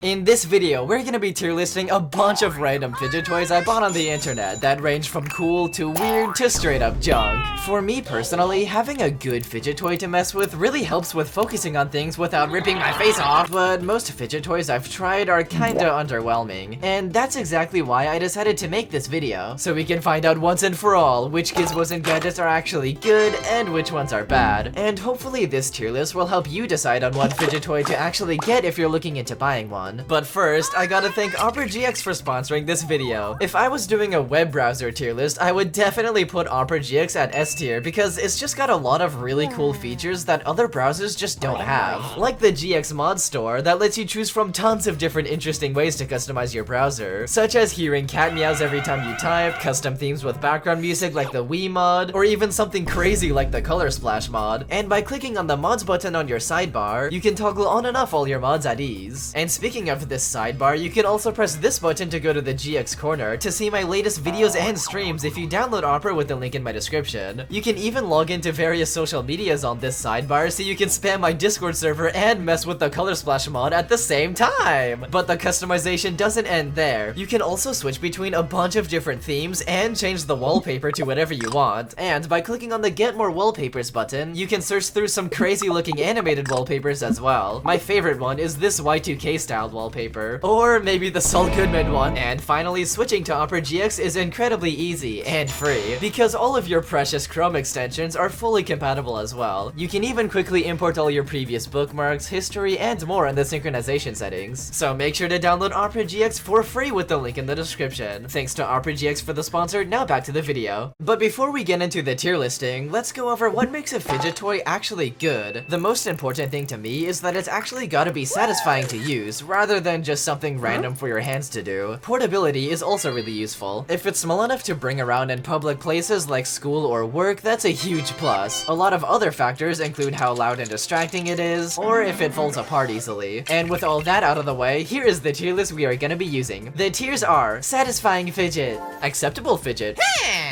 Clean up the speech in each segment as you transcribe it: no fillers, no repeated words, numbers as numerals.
In this video, we're gonna be tier listing a bunch of random fidget toys I bought on the internet that range from cool to weird to straight up junk. For me personally, having a good fidget toy to mess with really helps with focusing on things without ripping my face off, but most fidget toys I've tried are kinda underwhelming, and that's exactly why I decided to make this video, so we can find out once and for all which gizmos and gadgets are actually good and which ones are bad. And hopefully this tier list will help you decide on what fidget toy to actually get if you're looking into buying one. But first, I gotta thank Opera GX for sponsoring this video. If I was doing a web browser tier list, I would definitely put Opera GX at S tier because it's just got a lot of really cool features that other browsers just don't have. Like the GX mod store that lets you choose from tons of different interesting ways to customize your browser, such as hearing cat meows every time you type, custom themes with background music like the Wii mod, or even something crazy like the Color Splash mod. And by clicking on the mods button on your sidebar, you can toggle on and off all your mods at ease. And speaking of this sidebar, you can also press this button to go to the GX corner to see my latest videos and streams if you download Opera with the link in my description. You can even log into various social medias on this sidebar so you can spam my Discord server and mess with the Color Splash mod at the same time! But the customization doesn't end there. You can also switch between a bunch of different themes and change the wallpaper to whatever you want. And by clicking on the Get More Wallpapers button, you can search through some crazy looking animated wallpapers as well. My favorite one is this Y2K style wallpaper, or maybe the Saul Goodman one. And finally, switching to Opera GX is incredibly easy and free, because all of your precious Chrome extensions are fully compatible as well. You can even quickly import all your previous bookmarks, history, and more in the synchronization settings. So make sure to download Opera GX for free with the link in the description. Thanks to Opera GX for the sponsor, now back to the video. But before we get into the tier listing, let's go over what makes a fidget toy actually good. The most important thing to me is that it's actually gotta be satisfying to use, rather than just something random for your hands to do. Portability is also really useful. If it's small enough to bring around in public places like school or work, that's a huge plus. A lot of other factors include how loud and distracting it is, or if it falls apart easily. And with all that out of the way, here is the tier list we are gonna be using. The tiers are Satisfying Fidget, Acceptable Fidget,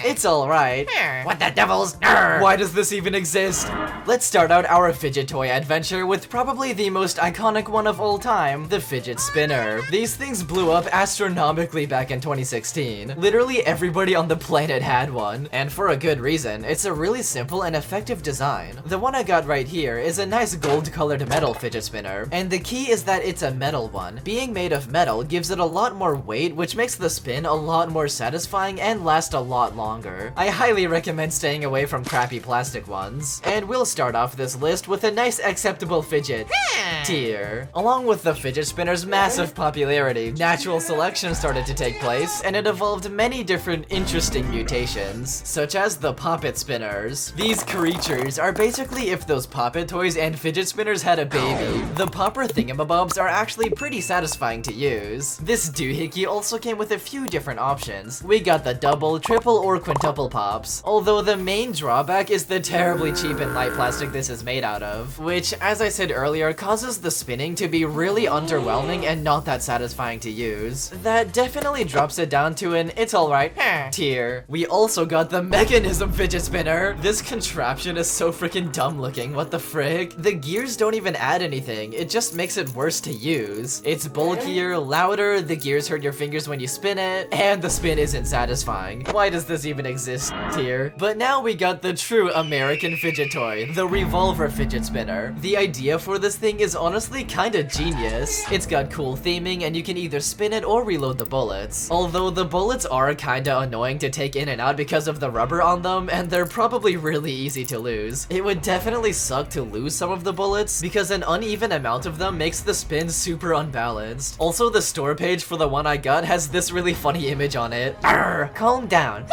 It's alright, What the devil's Why does this even exist? Let's start out our fidget toy adventure with probably the most iconic one of all time, the Fidget Spinner. These things blew up astronomically back in 2016. Literally everybody on the planet had one, and for a good reason. It's a really simple and effective design. The one I got right here is a nice gold-colored metal fidget spinner, and the key is that it's a metal one. Being made of metal gives it a lot more weight, which makes the spin a lot more satisfying and last a lot longer. I highly recommend staying away from crappy plastic ones. And we'll start off this list with a nice acceptable fidget tier. Along with the fidget spinner's massive popularity, natural selection started to take place, and it evolved many different interesting mutations, such as the Popit Spinners. These creatures are basically if those Popit toys and fidget spinners had a baby. The popper thingamabobs are actually pretty satisfying to use. This doohickey also came with a few different options. We got the double, triple, or quintuple pops, although the main drawback is the terribly cheap and light plastic this is made out of, which, as I said earlier, causes the spinning to be really underwhelming and not that satisfying to use. That definitely drops it down to an it's alright tier. We also got the Mechanism Fidget Spinner. This contraption is so freaking dumb looking, what the frick? The gears don't even add anything, it just makes it worse to use. It's bulkier, louder, the gears hurt your fingers when you spin it, and the spin isn't satisfying. Why does this even exist tier? But now we got the true American fidget toy, the Revolver Fidget Spinner. The idea for this thing is honestly kinda genius. It's got cool theming and you can either spin it or reload the bullets. Although the bullets are kinda annoying to take in and out because of the rubber on them, and they're probably really easy to lose. It would definitely suck to lose some of the bullets because an uneven amount of them makes the spin super unbalanced. Also, the store page for the one I got has this really funny image on it. Arr, calm down.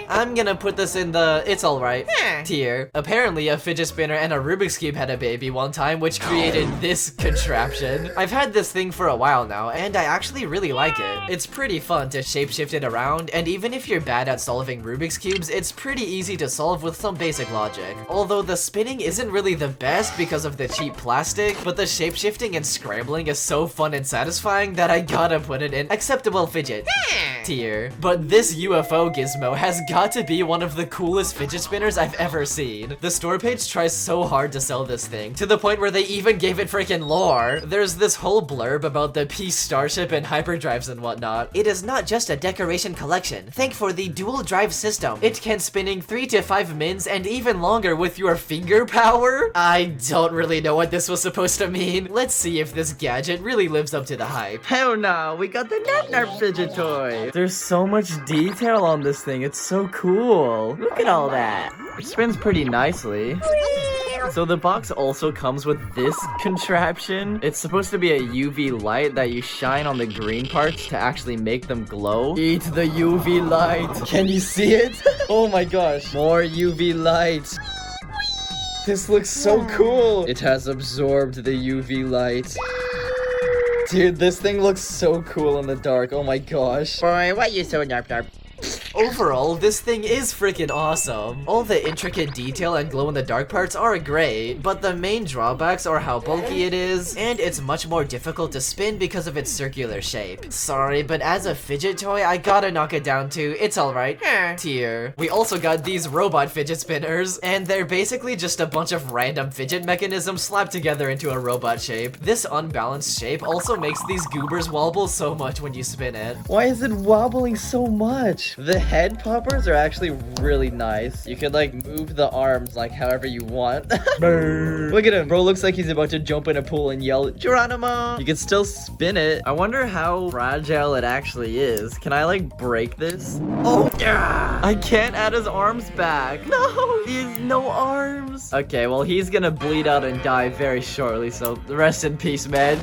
I'm gonna put this in the it's alright tier. Apparently a fidget spinner and a Rubik's Cube had a baby one time, which created this contraption. I've had this thing for a while now, and I actually really like it. It's pretty fun to shapeshift it around, and even if you're bad at solving Rubik's Cubes, it's pretty easy to solve with some basic logic. Although the spinning isn't really the best because of the cheap plastic, but the shapeshifting and scrambling is so fun and satisfying that I gotta put it in acceptable fidget tier. But this UFO gizmo has got got to be one of the coolest fidget spinners I've ever seen. The store page tries so hard to sell this thing, to the point where they even gave it freaking lore. There's this whole blurb about the Peace Starship and hyperdrives and whatnot. It is not just a decoration collection. Thank for the dual drive system. It can spinning 3 to 5 mins and even longer with your finger power? I don't really know what this was supposed to mean. Let's see if this gadget really lives up to the hype. Hell no, we got the Nap fidget toy. There's so much detail on this thing. It's so cool. Look at all that. It spins pretty nicely. So the box also comes with this contraption. It's supposed to be a UV light that you shine on the green parts to actually make them glow. Eat the UV light. Can you see it? Oh my gosh. More UV light. This looks so cool. It has absorbed the UV light. Dude, this thing looks so cool in the dark. Oh my gosh. Boy, why you so narp? Overall, this thing is freaking awesome. All the intricate detail and glow-in-the-dark parts are great, but the main drawbacks are how bulky it is, and it's much more difficult to spin because of its circular shape. Sorry, but as a fidget toy, I gotta knock it down to it's alright tier. We also got these robot fidget spinners, and they're basically just a bunch of random fidget mechanisms slapped together into a robot shape. This unbalanced shape also makes these goobers wobble so much when you spin it. Why is it wobbling so much? The head poppers are actually really nice. You could like move the arms like however you want. Look at him. Bro looks like he's about to jump in a pool and yell, Geronimo! You can still spin it. I wonder how fragile it actually is. Can I like break this? Oh, yeah! I can't add his arms back. No, he has no arms. Okay, well he's gonna bleed out and die very shortly, so rest in peace, man.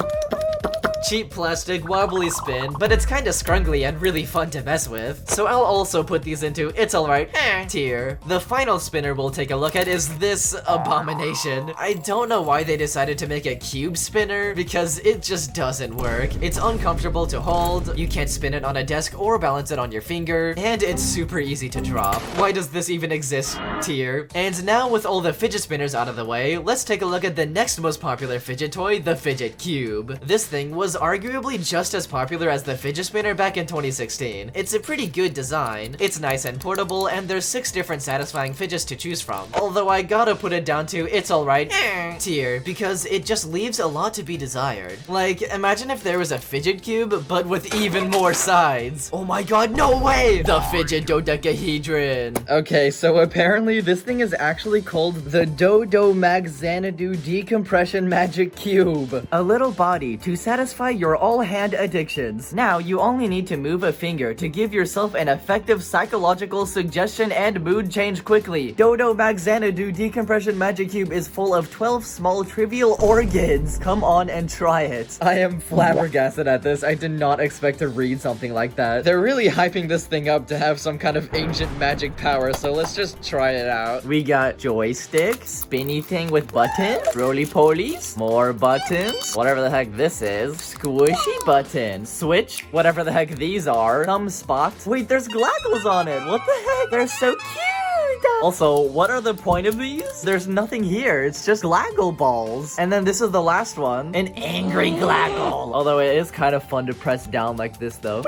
Cheap plastic wobbly spin, but it's kinda scrungly and really fun to mess with. So I'll also put these into it's alright tier. The final spinner we'll take a look at is this abomination. I don't know why they decided to make a cube spinner, because it just doesn't work. It's uncomfortable to hold, you can't spin it on a desk or balance it on your finger, and it's super easy to drop. Why does this even exist tier? And now with all the fidget spinners out of the way, let's take a look at the next most popular fidget toy, the Fidget Cube. This thing was arguably just as popular as the fidget spinner back in 2016. It's a pretty good design, it's nice and portable, and there's 6 different satisfying fidgets to choose from. Although I gotta put it down to it's alright tier, because it just leaves a lot to be desired. Like, imagine if there was a fidget cube, but with even more sides. Oh my god, no way! The fidget dodecahedron. Okay, so apparently this thing is actually called the Dodo Mag Xanadu Decompression Magic Cube. A little body to satisfy your all-hand addictions. Now, you only need to move a finger to give yourself an effective psychological suggestion and mood change quickly. Dodo Mag Xanadu Decompression Magic Cube is full of 12 small trivial organs. Come on and try it. I am flabbergasted at this. I did not expect to read something like that. They're really hyping this thing up to have some kind of ancient magic power, so let's just try it out. We got joystick, spinny thing with buttons, roly-polies, more buttons, whatever the heck this is, squishy button, switch, whatever the heck these are, thumb spot. Wait, there's glaggles on it. What the heck? They're so cute. Also, what are the point of these? There's nothing here. It's just glaggle balls. And then this is the last one, an angry glaggle. Although it is kind of fun to press down like this though.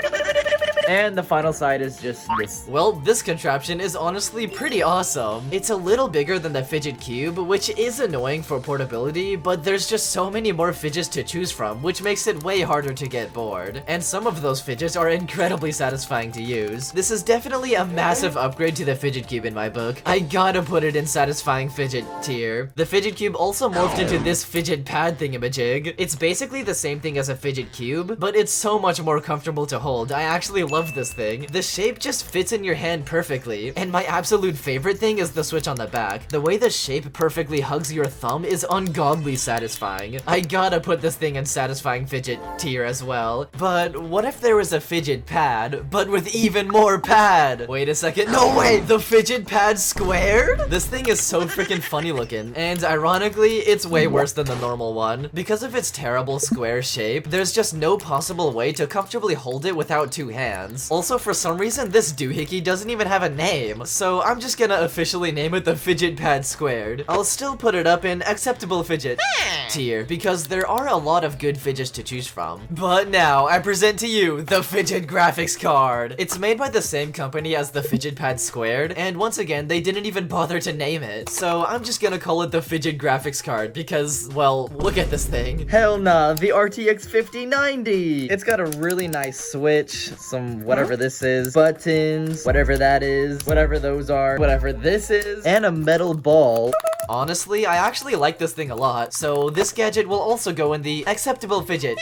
And the final side is just this. Well, this contraption is honestly pretty awesome. It's a little bigger than the Fidget Cube, which is annoying for portability, but there's just so many more fidgets to choose from, which makes it way harder to get bored. And some of those fidgets are incredibly satisfying to use. This is definitely a massive upgrade to the Fidget Cube in my book. I gotta put it in satisfying fidget tier. The Fidget Cube also morphed into this fidget pad thingamajig. It's basically the same thing as a Fidget Cube, but it's so much more comfortable to hold. I actually love this thing. The shape just fits in your hand perfectly, and my absolute favorite thing is the switch on the back. The way the shape perfectly hugs your thumb is ungodly satisfying. I gotta put this thing in satisfying fidget tier as well. But what if there was a fidget pad, but with even more pad? Wait a second, no way! The fidget pad squared? This thing is so freaking funny looking, and ironically, it's way worse than the normal one. Because of its terrible square shape, there's just no possible way to comfortably hold it without 2 hands. hands. Also, for some reason, this doohickey doesn't even have a name, so I'm just gonna officially name it the Fidget Pad Squared. I'll still put it up in acceptable fidget tier, because there are a lot of good fidgets to choose from. But now, I present to you the Fidget Graphics Card. It's made by the same company as the Fidget Pad Squared, and once again, they didn't even bother to name it. So I'm just gonna call it the Fidget Graphics Card because, well, look at this thing. Hell nah, the RTX 5090. It's got a really nice switch, some whatever this is, buttons, whatever that is, whatever those are, whatever this is, and a metal ball. Honestly, I actually like this thing a lot, so this gadget will also go in the acceptable fidget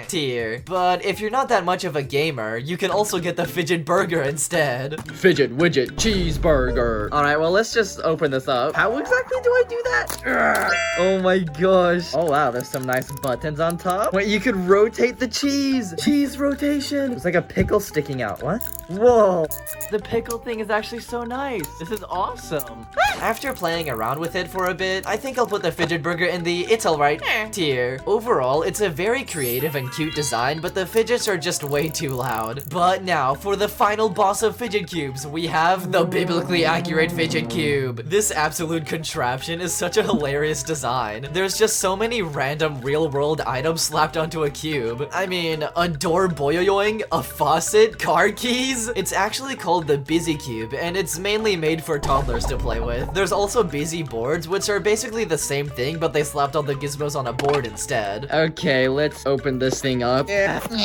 tier. But if you're not that much of a gamer, you can also get the Fidget Burger instead. Fidget widget cheeseburger. Alright, well, let's just open this up. How exactly do I do that? Oh my gosh. Oh wow, there's some nice buttons on top. Wait, you could rotate the cheese. Cheese rotation. It's like a pickle sticking out. What? Whoa. The pickle thing is actually so nice. This is awesome. After playing around with it for a bit, I think I'll put the Fidget Burger in the it's alright tier. Overall, it's a very creative and cute design, but the fidgets are just way too loud. But now, for the final boss of Fidget Cubes, we have the biblically accurate Fidget Cube. This absolute contraption is such a hilarious design. There's just so many random real-world items slapped onto a cube. I mean, a door boyoyoing, a faucet, car keys. It's actually called the Busy Cube, and it's mainly made for toddlers to play with. There's also busy boards, which are basically the same thing, but they slapped all the gizmos on a board instead. Okay, let's open this thing up.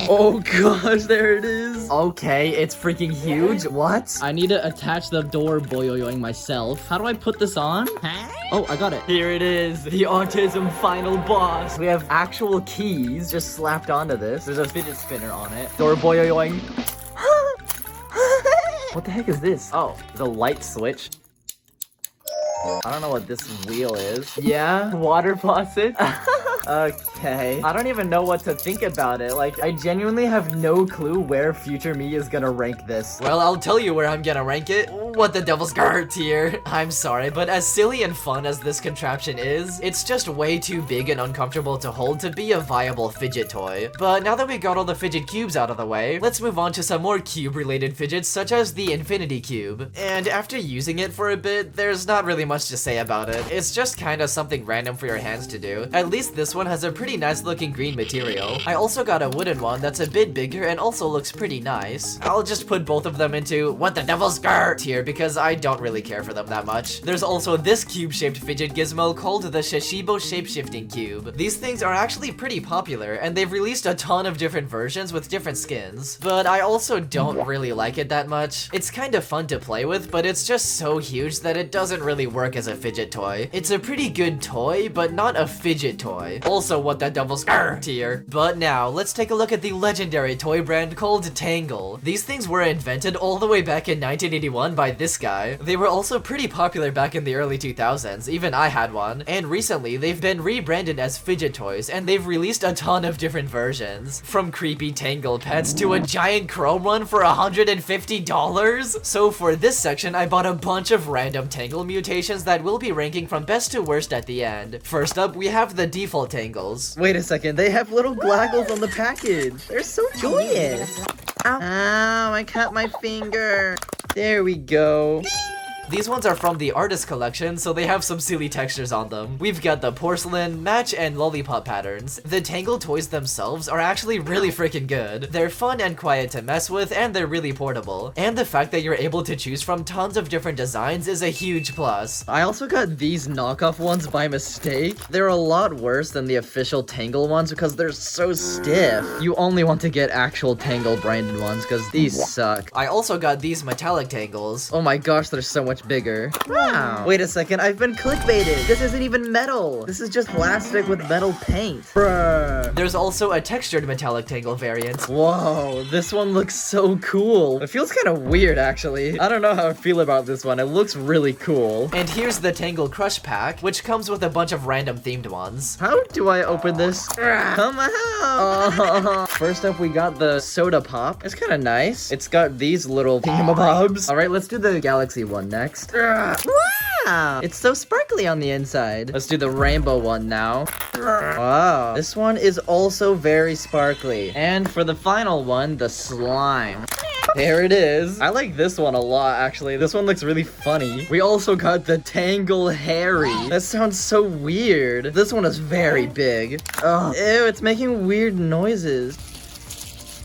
Oh gosh, there it is. Okay, it's freaking huge. What? I need to attach the door boyoyoing myself. How do I put this on? Oh, I got it. Here it is, the autism final boss. We have actual keys just slapped onto this. There's a fidget spinner on it. Door boyoyoing. What the heck is this? Oh, the light switch. I don't know what this wheel is. Yeah, water faucet. Okay. I don't even know what to think about it. Like, I genuinely have no clue where future me is gonna rank this. Well, I'll tell you where I'm gonna rank it. What the devil's guard tier. I'm sorry, but as silly and fun as this contraption is, it's just way too big and uncomfortable to hold to be a viable fidget toy. But now that we got all the Fidget Cubes out of the way, let's move on to some more cube-related fidgets, such as the Infinity Cube. And after using it for a bit, there's not really much to say about it. It's just kinda something random for your hands to do. At least this one has a pretty nice looking green material. I also got a wooden one that's a bit bigger and also looks pretty nice. I'll just put both of them into what the devil's skirt tier because I don't really care for them that much. There's also this cube-shaped fidget gizmo called the Shashibo Shapeshifting Cube. These things are actually pretty popular and they've released a ton of different versions with different skins. But I also don't really like it that much. It's kind of fun to play with, but it's just so huge that it doesn't really work as a fidget toy. It's a pretty good toy, but not a fidget toy. Also, what the devil's tier. But now, let's take a look at the legendary toy brand called Tangle. These things were invented all the way back in 1981 by this guy. They were also pretty popular back in the early 2000s, even I had one. And recently, they've been rebranded as fidget toys, and they've released a ton of different versions. From creepy Tangle pets to a giant chrome one for $150. So for this section, I bought a bunch of random Tangle mutations that will be ranking from best to worst at the end. First up, we have the default Tangles. Wait a second, they have little glaggles on the package. They're so joyous. Ow, I cut my finger. There we go. These ones are from the artist collection, so they have some silly textures on them. We've got the porcelain, match, and lollipop patterns. The Tangle toys themselves are actually really freaking good. They're fun and quiet to mess with, and they're really portable. And the fact that you're able to choose from tons of different designs is a huge plus. I also got these knockoff ones by mistake. They're a lot worse than the official Tangle ones because they're so stiff. You only want to get actual Tangle branded ones because these suck. I also got these metallic Tangles. Oh my gosh, they're so much bigger. Wow. Wait a second, I've been clickbaited. This isn't even metal. This is just plastic with metal paint. Bruh. There's also a textured metallic Tangle variant. Whoa, this one looks so cool. It feels kind of weird, actually. I don't know how I feel about this one. It looks really cool. And here's the Tangle Crush Pack, which comes with a bunch of random themed ones. How do I open this? Come on. First up, we got the soda pop. It's kind of nice. It's got these little thingamabobs. All right, let's do the galaxy one next. Wow! It's so sparkly on the inside. Let's do the rainbow one now. Wow. This one is also very sparkly. And for the final one, the slime. There it is. I like this one a lot, actually. This one looks really funny. We also got the Tangle Harry. That sounds so weird. This one is very big. Ugh. Ew, it's making weird noises.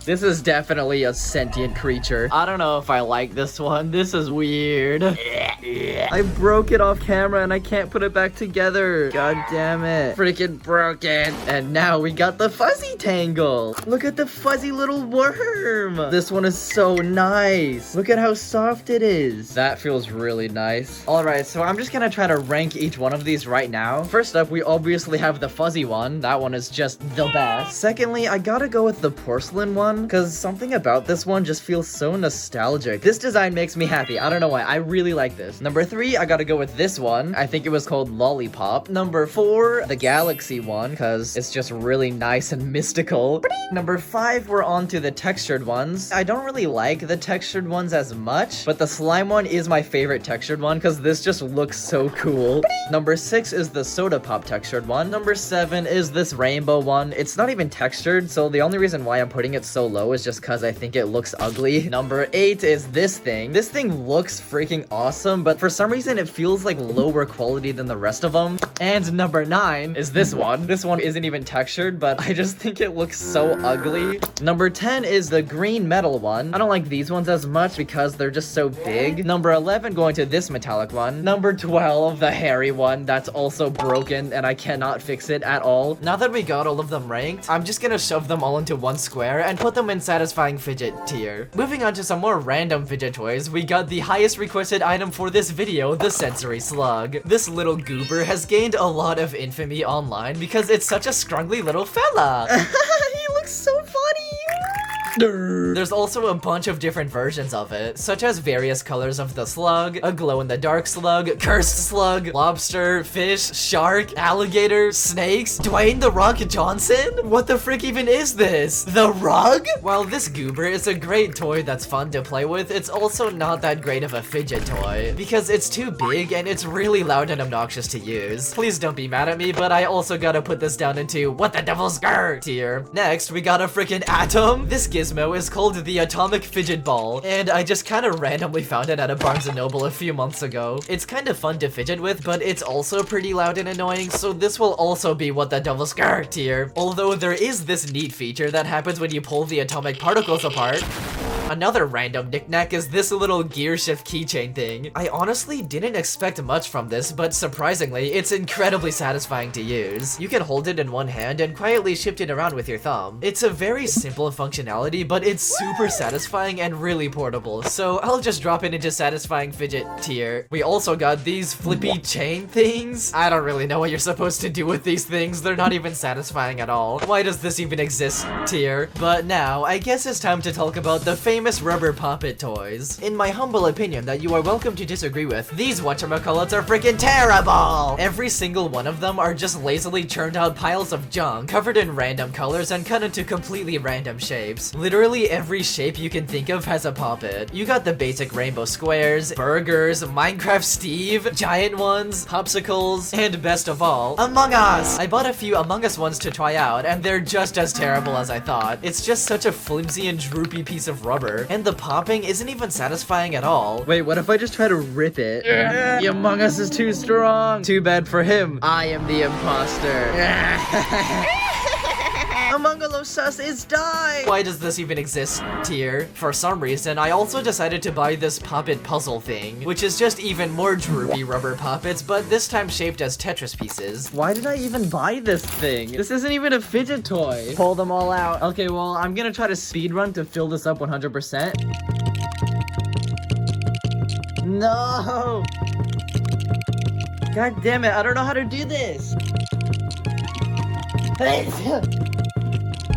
This is definitely a sentient creature. I don't know if I like this one. This is weird. I broke it off camera and I can't put it back together. God damn it. Freaking broken. And now we got the fuzzy Tangle. Look at the fuzzy little worm. This one is so nice. Look at how soft it is. That feels really nice. Alright, so I'm just gonna try to rank each one of these right now. First up, we obviously have the fuzzy one. That one is just the best. Secondly, I gotta go with the porcelain one, because something about this one just feels so nostalgic. This design makes me happy. I don't know why. I really like this. Number 3, I gotta go with this one. I think it was called Lollipop. Number 4, the Galaxy one, because it's just really nice and mystical. Number 5, we're on to the textured ones. I don't really like the textured ones as much, but the slime one is my favorite textured one, because this just looks so cool. Number 6 is the soda pop textured one. Number 7 is this rainbow one. It's not even textured, so the only reason why I'm putting it so low is just because I think it looks ugly. Number 8 is this thing. This thing looks freaking awesome, but for some reason it feels like lower quality than the rest of them. And number 9 is this one. This one isn't even textured, but I just think it looks so ugly. Number 10 is the green metal one. I don't like these ones as much because they're just so big. Number 11 going to this metallic one. Number 12, the hairy one. That's also broken and I cannot fix it at all. Now that we got all of them ranked, I'm just gonna shove them all into one square and put them in satisfying fidget tier. Moving on to some more random fidget toys, we got the highest requested item for this video, the sensory slug. This little goober has gained a lot of infamy online because it's such a scruggly little fella. He looks so funny. There's also a bunch of different versions of it, such as various colors of the slug, a glow-in-the-dark slug, cursed slug, lobster, fish, shark, alligator, snakes, Dwayne "The Rock" Johnson? What the frick even is this? The Rug? While this goober is a great toy that's fun to play with, it's also not that great of a fidget toy, because it's too big and it's really loud and obnoxious to use. Please don't be mad at me, but I also gotta put this down into what the devil's grr tier. Next, we got a freaking atom. This gizmo is called the Atomic Fidget Ball, and I just kind of randomly found it at a Barnes & Noble a few months ago. It's kind of fun to fidget with, but it's also pretty loud and annoying, so this will also be what the devil's grr tier. Although there is this neat feature that happens when you pull the atomic particles apart. Another random knickknack is this little gear shift keychain thing. I honestly didn't expect much from this, but surprisingly, it's incredibly satisfying to use. You can hold it in one hand and quietly shift it around with your thumb. It's a very simple functionality, but it's super satisfying and really portable, so I'll just drop it into satisfying fidget tier. We also got these flippy chain things. I don't really know what you're supposed to do with these things. They're not even satisfying at all. Why does this even exist tier? But now, I guess it's time to talk about the famous rubber Poppit toys. In my humble opinion that you are welcome to disagree with, these whatchamacallits are freaking terrible! Every single one of them are just lazily churned out piles of junk, covered in random colors and cut into completely random shapes. Literally every shape you can think of has a Poppit. You got the basic rainbow squares, burgers, Minecraft Steve, giant ones, popsicles, and best of all, Among Us! I bought a few Among Us ones to try out, and they're just as terrible as I thought. It's just such a flimsy and droopy piece of rubber, and the popping isn't even satisfying at all. Wait, what if I just try to rip it? The Among Us is too strong. Too bad for him. I am the imposter. Among Us is dying. Why does this even exist tier? For some reason, I also decided to buy this Poppit puzzle thing, which is just even more droopy rubber Poppits, but this time shaped as Tetris pieces. Why did I even buy this thing? This isn't even a fidget toy. Pull them all out. Okay, well, I'm gonna try to speedrun to fill this up 100%. No! God damn it, I don't know how to do this.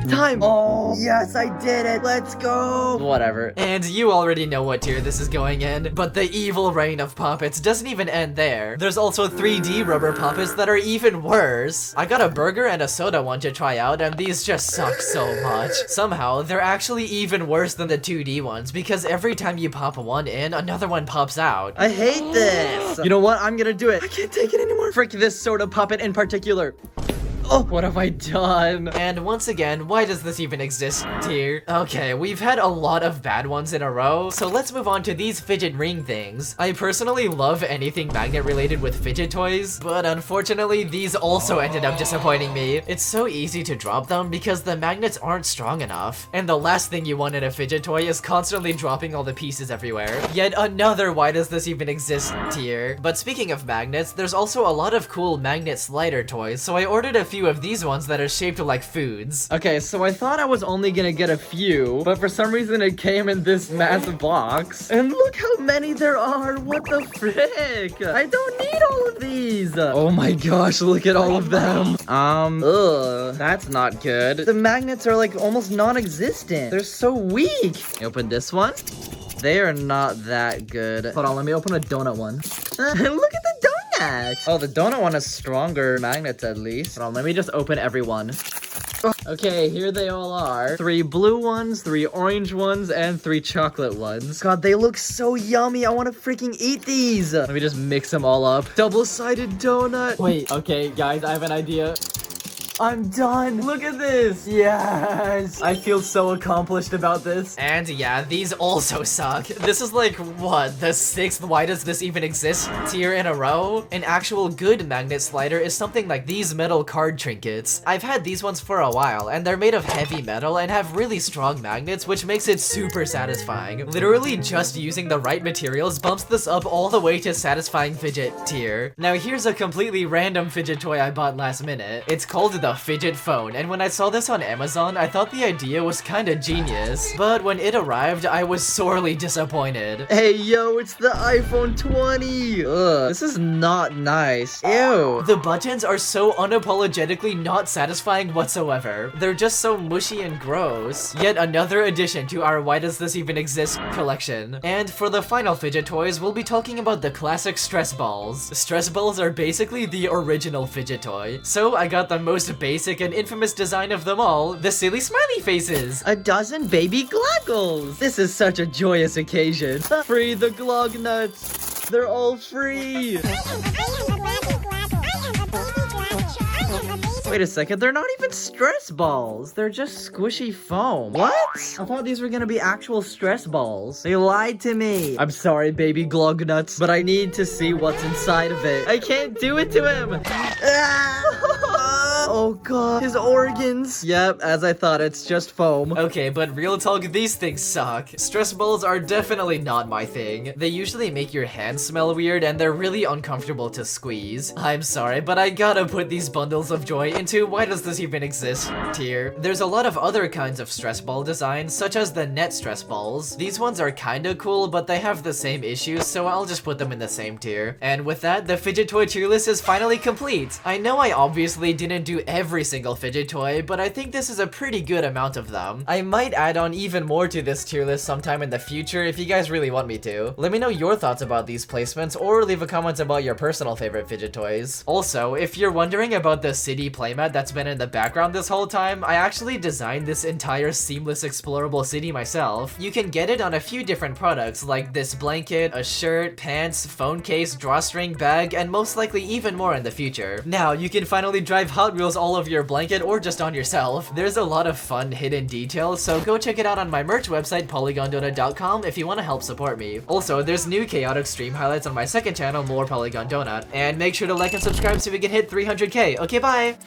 Time! Oh, yes, I did it! Let's go! Whatever. And you already know what tier this is going in, but the evil reign of Poppits doesn't even end there. There's also 3D rubber Poppits that are even worse. I got a burger and a soda one to try out, and these just suck so much. Somehow, they're actually even worse than the 2D ones, because every time you pop one in, another one pops out. I hate this! You know what? I'm gonna do it. I can't take it anymore. Frick this soda Poppit in particular. Oh, what have I done? And once again, why does this even exist tier? Okay, we've had a lot of bad ones in a row, so let's move on to these fidget ring things. I personally love anything magnet related with fidget toys, but unfortunately, these also ended up disappointing me. It's so easy to drop them because the magnets aren't strong enough. And the last thing you want in a fidget toy is constantly dropping all the pieces everywhere. Yet another why does this even exist tier. But speaking of magnets, there's also a lot of cool magnet slider toys, so I ordered a few of these ones that are shaped like foods. Okay, so I thought I was only gonna get a few, but for some reason it came in this massive box. And look how many there are! What the frick? I don't need all of these! Oh my gosh, look at all of them! Ugh, that's not good. The magnets are like almost non-existent. They're so weak! Open this one. They are not that good. Hold on, let me open a donut one. Look at the donut! Oh, the donut one has stronger magnets at least. Hold on, let me just open every one. Okay, here they all are. 3 blue ones, 3 orange ones, and 3 chocolate ones. God, they look so yummy. I want to freaking eat these. Let me just mix them all up. Double-sided donut. Wait, okay, guys, I have an idea. I'm done. Look at this. Yes. I feel so accomplished about this. And yeah, these also suck. This is like, what, the 6th why does this even exist tier in a row? An actual good magnet slider is something like these metal card trinkets. I've had these ones for a while, and they're made of heavy metal and have really strong magnets, which makes it super satisfying. Literally just using the right materials bumps this up all the way to satisfying fidget tier. Now here's a completely random fidget toy I bought last minute. It's called the Fidget Phone, and when I saw this on Amazon, I thought the idea was kinda genius. But when it arrived, I was sorely disappointed. Hey, yo, it's the iPhone 20! Ugh, this is not nice. Ew. The buttons are so unapologetically not satisfying whatsoever. They're just so mushy and gross. Yet another addition to our Why Does This Even Exist collection. And for the final fidget toys, we'll be talking about the classic stress balls. Stress balls are basically the original fidget toy. So I got the most basic and infamous design of them all, the silly smiley faces. A dozen baby gloggles. This is such a joyous occasion. Free the glog nuts. They're all free. Wait a second, they're not even stress balls. They're just squishy foam. What? I thought these were gonna be actual stress balls. They lied to me. I'm sorry, baby glog nuts, but I need to see what's inside of it. I can't do it to him. Oh god, his organs. Yep, as I thought, it's just foam. Okay, but real talk, these things suck. Stress balls are definitely not my thing. They usually make your hands smell weird and they're really uncomfortable to squeeze. I'm sorry, but I gotta put these bundles of joy into Why Does This Even Exist tier. There's a lot of other kinds of stress ball designs, such as the net stress balls. These ones are kinda cool, but they have the same issues, so I'll just put them in the same tier. And with that, the fidget toy tier list is finally complete. I know I obviously didn't do every single fidget toy, but I think this is a pretty good amount of them. I might add on even more to this tier list sometime in the future if you guys really want me to. Let me know your thoughts about these placements, or leave a comment about your personal favorite fidget toys. Also, if you're wondering about the city playmat that's been in the background this whole time, I actually designed this entire seamless explorable city myself. You can get it on a few different products like this blanket, a shirt, pants, phone case, drawstring, bag, and most likely even more in the future. Now, you can finally drive Hot Wheels all over your blanket or just on yourself. There's a lot of fun hidden details, so go check it out on my merch website polygondonut.com if you want to help support me. Also, there's new chaotic stream highlights on my second channel, More Polygon Donut, and make sure to like and subscribe so we can hit 300k. Okay, bye!